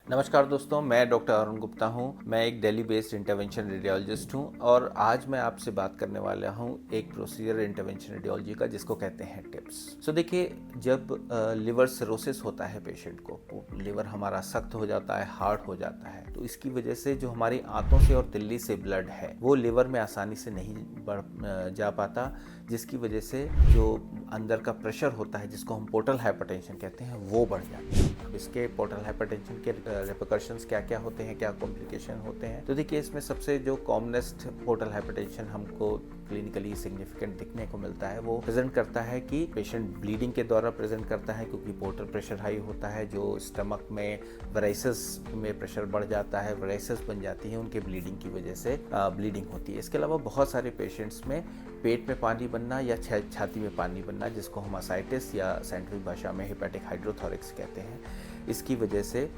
नमस्कार दोस्तों, मैं डॉक्टर अरुण गुप्ता हूं। मैं एक दिल्ली बेस्ड इंटरवेंशन रेडियोलॉजिस्ट हूं और आज मैं आपसे बात करने वाला हूं एक प्रोसीजर इंटरवेंशन रेडियोलॉजी का जिसको कहते हैं टिप्स। देखिए, जब लिवर सिरोसिस होता है पेशेंट को, लिवर हमारा सख्त हो जाता है, हार्ड हो जाता है, तो इसकी वजह से जो हमारी आंतों से और तिल्ली से ब्लड है वो लिवर में आसानी से नहीं जा पाता, जिसकी वजह से जो अंदर का प्रेशर होता है जिसको हम पोर्टल हाइपरटेंशन कहते हैं वो बढ़ जाता है। अब इसके पोर्टल हाइपरटेंशन के रिपरकशंस क्या क्या होते हैं, क्या कॉम्प्लिकेशन होते हैं, तो देखिए इसमें सबसे जो कॉमनेस्ट पोर्टल हाइपरटेंशन हमको क्लिनिकली सिग्निफिकेंट दिखने को मिलता है वो प्रेजेंट करता है कि पेशेंट ब्लीडिंग के द्वारा प्रेजेंट करता है, क्योंकि पोर्टल प्रेशर हाई होता है, जो स्टमक में वेराइसिस में प्रेशर बढ़ जाता है, वेराइसिस बन जाती है, उनके ब्लीडिंग की वजह से ब्लीडिंग होती है। इसके अलावा बहुत सारे पेशेंट्स में पेट में पानी बनना या छाती में पानी बनना, जिसको हम असाइटिस या साइंटिफिक भाषा में हेपेटिक हाइड्रोथोरिक्स कहते हैं, इसकी वजह से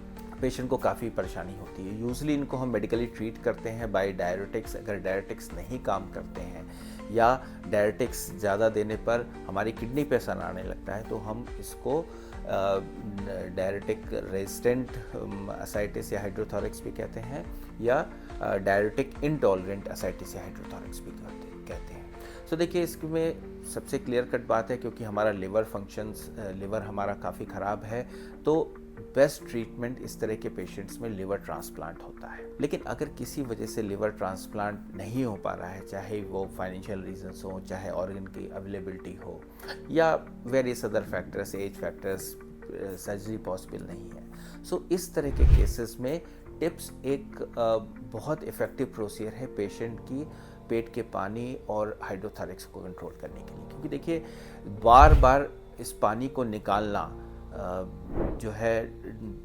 पेशेंट को काफ़ी परेशानी होती है। यूजली इनको हम मेडिकली ट्रीट करते हैं बाय डायरेटिक्स। अगर डायरेटिक्स नहीं काम करते हैं या डायरेटिक्स ज़्यादा देने पर हमारी किडनी पे असर आने लगता है तो हम इसको डायरेटिक रेजिस्टेंट असाइटिस या हाइड्रोथोरिक्स भी कहते हैं, या डायरेटिक इनटॉलरेंट असाइटिस या हाइड्रोथोरिक्स भी कहते हैं। देखिए, इसमें सबसे क्लियर कट बात है, क्योंकि हमारा लिवर हमारा काफ़ी ख़राब है, तो बेस्ट ट्रीटमेंट इस तरह के पेशेंट्स में लिवर ट्रांसप्लांट होता है। लेकिन अगर किसी वजह से लिवर ट्रांसप्लांट नहीं हो पा रहा है, चाहे वो फाइनेंशियल रीजंस हो, चाहे ऑर्गन की अवेलेबिलिटी हो, या various other factors, age factors, surgery possible नहीं है, इस तरह के केसेस में टिप्स एक बहुत इफ़ेक्टिव प्रोसीजर है पेशेंट की पेट के पानी और हाइड्रोथोरिक्स को कंट्रोल करने के लिए। क्योंकि देखिए, बार बार इस पानी को निकालना जो है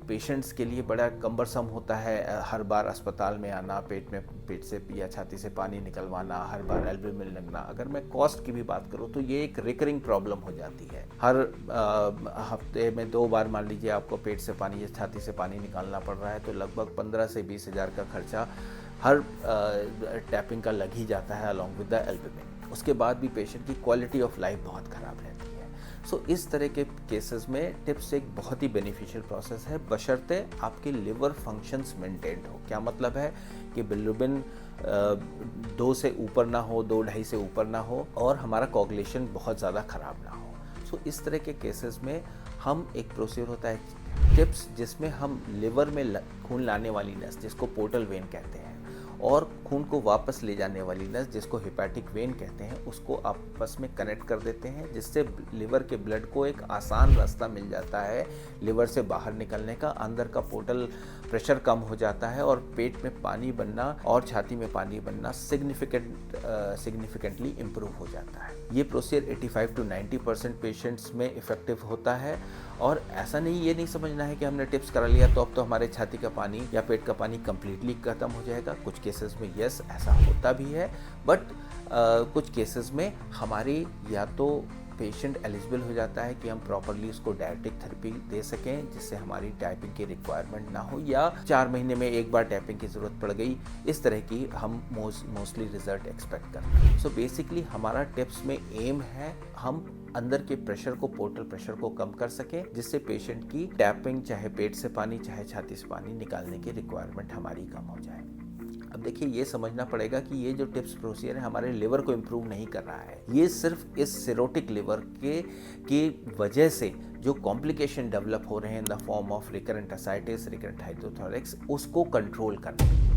पेशेंट्स के लिए बड़ा कम्बरसम होता है। हर बार अस्पताल में आना, पेट से या छाती से पानी निकलवाना, हर बार एल्ब्यूमिन लगना। अगर मैं कॉस्ट की भी बात करूँ तो ये एक रिकरिंग प्रॉब्लम हो जाती है। हर हफ्ते में 2 बार मान लीजिए आपको पेट से पानी या छाती से पानी निकालना पड़ रहा है, तो लगभग 15 से 20 हज़ार का खर्चा हर टैपिंग का लग ही जाता है अलॉन्ग विद द एल्ब्यूमिन। उसके बाद भी पेशेंट की क्वालिटी ऑफ लाइफ बहुत ख़राब रहती है। इस तरह के केसेस में टिप्स एक बहुत ही बेनिफिशियल प्रोसेस है, बशर्ते आपके लिवर फंक्शंस मेंटेन्ड हो। क्या मतलब है कि बिलिरुबिन 2 से ऊपर ना हो, 2-2.5 से ऊपर ना हो, और हमारा कोगुलेशन बहुत ज़्यादा ख़राब ना हो। इस तरह के केसेस में हम एक प्रोसीजर होता है टिप्स, जिसमें हम लिवर में खून लाने वाली नस, जिसको पोर्टल वेन कहते हैं, और खून को वापस ले जाने वाली नस, जिसको हेपेटिक वेन कहते हैं, उसको आपस में कनेक्ट कर देते हैं, जिससे लिवर के ब्लड को एक आसान रास्ता मिल जाता है लिवर से बाहर निकलने का। अंदर का पोर्टल प्रेशर कम हो जाता है और पेट में पानी बनना और छाती में पानी बनना सिग्निफिकेंटली इम्प्रूव हो जाता है। ये प्रोसीजर 85 to 90% पेशेंट्स में इफेक्टिव होता है। और ऐसा नहीं, ये नहीं समझना है कि हमने टिप्स करा लिया तो अब तो हमारे छाती का पानी या पेट का पानी कम्प्लीटली खत्म हो जाएगा। कुछ केसेस में यस, ऐसा होता भी है, बट कुछ केसेस में हमारी या तो पेशेंट एलिजिबल हो जाता है कि हम प्रॉपरली उसको डायरेटिक थेरेपी दे सकें, जिससे हमारी टैपिंग की रिक्वायरमेंट ना हो, या 4 महीने में एक बार टैपिंग की ज़रूरत पड़ गई, इस तरह की हम मोस्टली रिजल्ट एक्सपेक्ट करते हैं। बेसिकली हमारा टिप्स में एम है हम अंदर के प्रेशर को, पोर्टल प्रेशर को कम कर सकें, जिससे पेशेंट की टैपिंग, चाहे पेट से पानी चाहे छाती से पानी निकालने की रिक्वायरमेंट हमारी कम हो जाए। अब देखिए, ये समझना पड़ेगा कि ये जो टिप्स प्रोसीजर है हमारे लिवर को इम्प्रूव नहीं कर रहा है। ये सिर्फ इस सिरोटिक लिवर की वजह से जो कॉम्प्लिकेशन डेवलप हो रहे हैं in the form of recurrent ascites, recurrent hydrothorax, उसको कंट्रोल करना है।